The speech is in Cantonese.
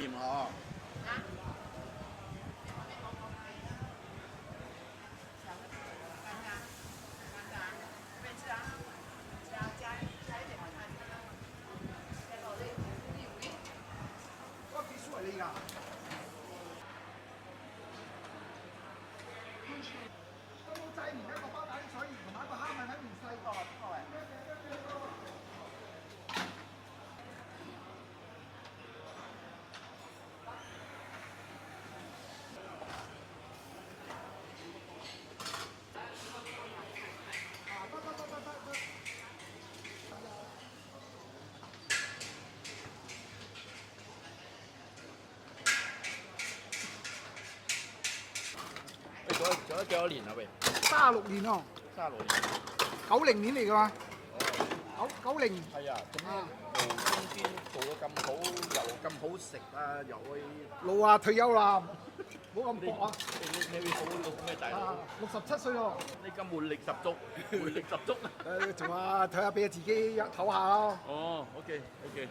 掂呵。嗰個結束係你㗎。都冇製麵一個包蛋水，同埋一個蝦米喺面細個。喂，做咗幾多年啊？喂36年喎，36年。，90年嚟㗎嘛。90。係啊，咁樣無中間做到咁好，又咁好食啊，又可以。老啊，退休啦，冇咁搏啊。你會好老咩大佬？ 67歲咯。你咁活力十足，活力十足啊！做下睇下俾自己唞下咯。哦，OK OK。